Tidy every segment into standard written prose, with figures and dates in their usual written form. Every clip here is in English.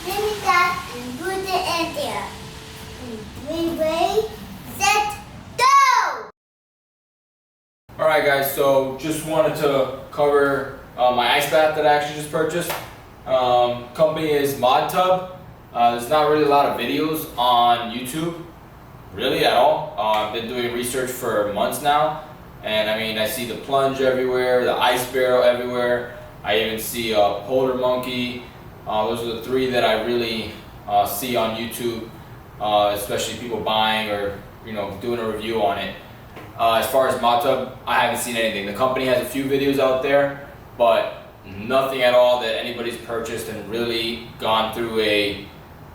Then we got and put it in there. Ready, set, go! Alright guys, so just wanted to cover my ice bath that I actually just purchased. Company is MODTUB. There's not really a lot of videos on YouTube, really at all. I've been doing research for months now, and I mean, I see the Plunge everywhere, the ice barrel everywhere. I even see a polar monkey. Those are the three that I really see on YouTube, especially people buying or doing a review on it. As far as MODTUB, I haven't seen anything. The company has a few videos out there, but nothing at all that anybody's purchased and really gone through a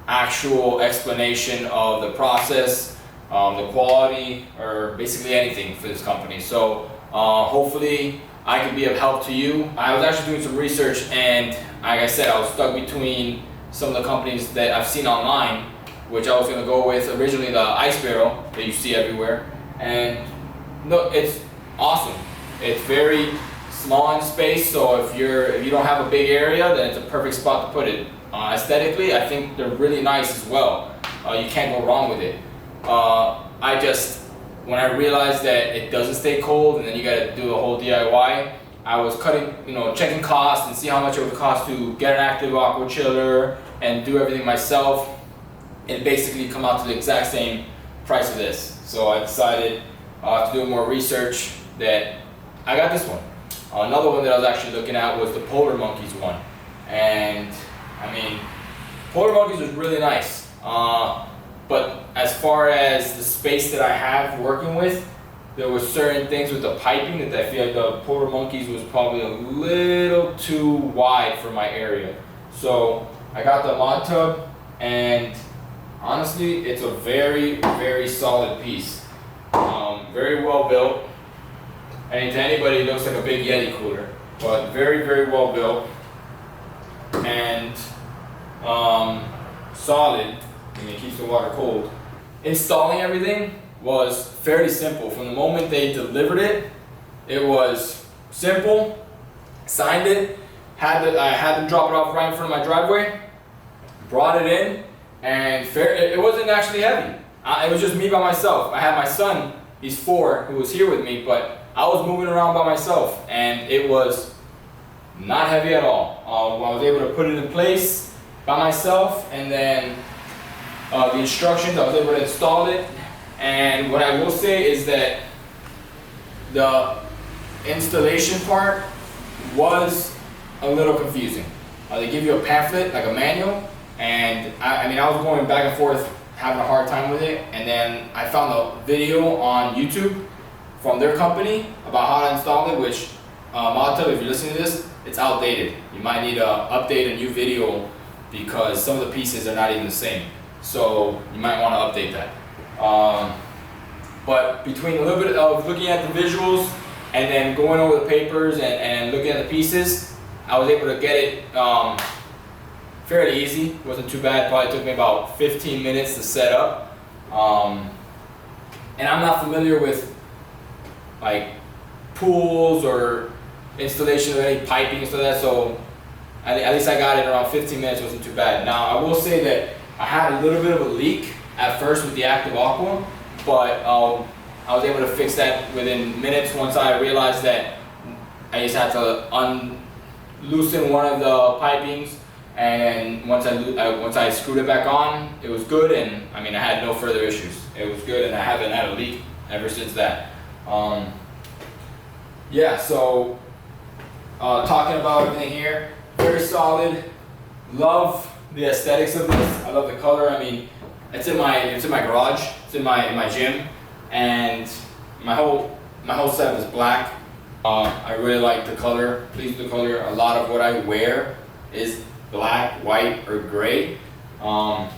actual explanation of the process, the quality, or basically anything for this company. So hopefully I can be of help to you. I was actually doing some research, and like I said, I was stuck between some of the companies that I've seen online, which I was going to go with originally the ice barrel that you see everywhere. And no, it's awesome. It's very small in space, so if you don't have a big area, then it's a perfect spot to put it. Aesthetically, I think they're really nice as well. You can't go wrong with it. When I realized that it doesn't stay cold and then you gotta do a whole DIY, I was checking costs and see how much it would cost to get an Active Aqua chiller and do everything myself, and basically come out to the exact same price of this. So I decided to do more research that I got this one. Another one that I was actually looking at was the Polar Monkeys one, and I mean, Polar Monkeys was really nice, but as far as the space that I have working with, there were certain things with the piping that I feel like the Polar Monkeys was probably a little too wide for my area. So I got the MODTUB, and honestly, it's a very, very solid piece. Very well built. And to anybody, it looks like a big Yeti cooler, but very, very well built and solid. I mean, it keeps the water cold. Installing everything was fairly simple. From the moment they delivered it, it was simple. Signed it. I had them drop it off right in front of my driveway. Brought it in, and it wasn't actually heavy. It was just me by myself. I had my son, he's 4, who was here with me, but I was moving around by myself, and it was not heavy at all. I was able to put it in place by myself, and then the instructions, I was able to install it. And what I will say is that the installation part was a little confusing. They give you a pamphlet, like a manual, and I was going back and forth, having a hard time with it, and then I found a video on YouTube from their company about how to install it, which MODTUB, if you're listening to this, it's outdated. You might need to update a new video because some of the pieces are not even the same. So you might want to update that. But between a little bit of looking at the visuals and then going over the papers and looking at the pieces, I was able to get it fairly easy. It wasn't too bad. Probably took me about 15 minutes to set up. And I'm not familiar with like pools or installation of any piping and stuff like that, so at least I got it around 15 minutes. It wasn't too bad. Now I will say that I had a little bit of a leak at first with the Active Aqua, but I was able to fix that within minutes once I realized that I just had to loosen one of the pipings, and once I screwed it back on, it was good, and I mean, I had no further issues. It was good, and I haven't had a leak ever since that. Yeah, so talking about everything here, very solid. Love the aesthetics of this. I love the color. I mean, it's in my garage. It's in my gym, and my whole setup is black. I really like the color. Pleased with the color. A lot of what I wear is black, white, or gray. I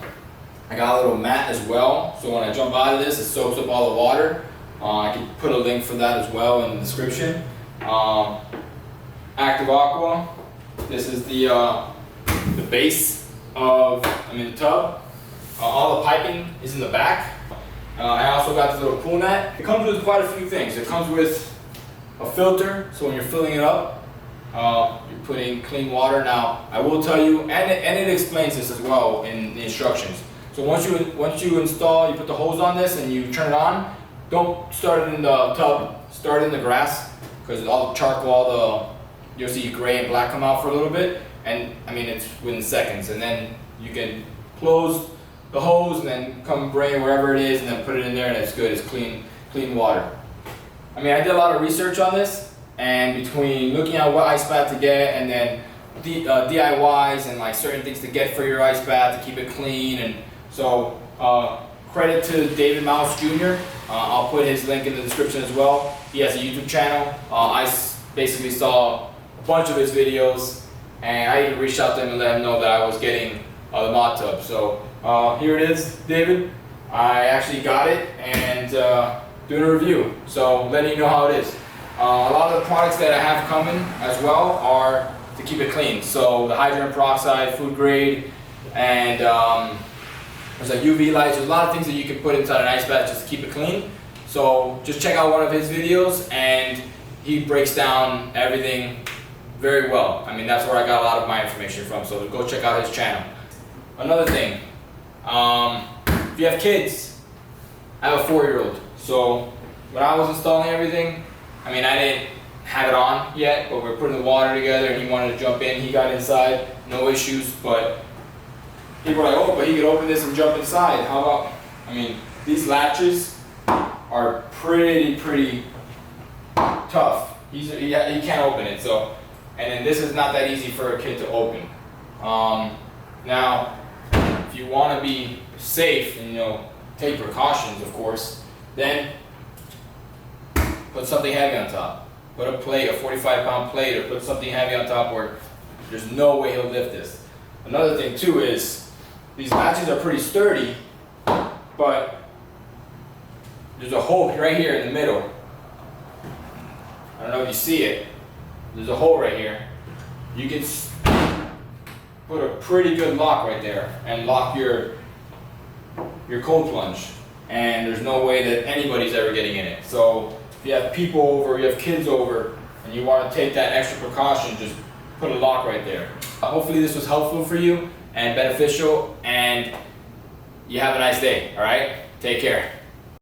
got a little mat as well, so when I jump out of this, it soaks up all the water. I can put a link for that as well in the description. Active Aqua. This is the base of the tub. All the piping is in the back. I also got this little pool net. It comes with quite a few things. It comes with a filter, so when you're filling it up, You're putting clean water. Now, I will tell you, and it explains this as well in the instructions. So once you install, you put the hose on this and you turn it on. Don't start it in the tub. Start it in the grass, because all the charcoal, you'll see gray and black come out for a little bit. And I mean, it's within seconds. And then you can close the hose and then come bring it wherever it is and then put it in there, and it's good. It's clean water. I mean, I did a lot of research on this, and between looking at what ice bath to get and then DIYs and like certain things to get for your ice bath to keep it clean, and so credit to David Mouse Jr. I'll put his link in the description as well. He has a YouTube channel. I basically saw a bunch of his videos, and I even reached out to him and let him know that I was getting the MODTUB. So here it is, David. I actually got it and doing a review. So letting you know how it is. A lot of the products that I have coming as well are to keep it clean. So the hydrogen peroxide, food grade, and there's like UV lights. There's a lot of things that you can put inside an ice bath just to keep it clean. So just check out one of his videos, and he breaks down everything very well. I mean, that's where I got a lot of my information from. So go check out his channel. Another thing, if you have kids, I have a 4-year-old. So when I was installing everything, I mean, I didn't have it on yet, but we're putting the water together and he wanted to jump in. He got inside, no issues, but people were like, oh, but he could open this and jump inside. How about, I mean, these latches are pretty tough. He can't open it, so, and then this is not that easy for a kid to open. Now, if you want to be safe and, you know, take precautions, of course, then put something heavy on top. Put a plate, a 45-pound plate, or put something heavy on top where there's no way he'll lift this. Another thing too is these latches are pretty sturdy, but there's a hole right here in the middle. I don't know if you see it. There's a hole right here. You can put a pretty good lock right there and lock your cold plunge, and there's no way that anybody's ever getting in it. So if you have people over, you have kids over, and you want to take that extra precaution, just put a lock right there. Hopefully this was helpful for you and beneficial, and you have a nice day, all right? Take care.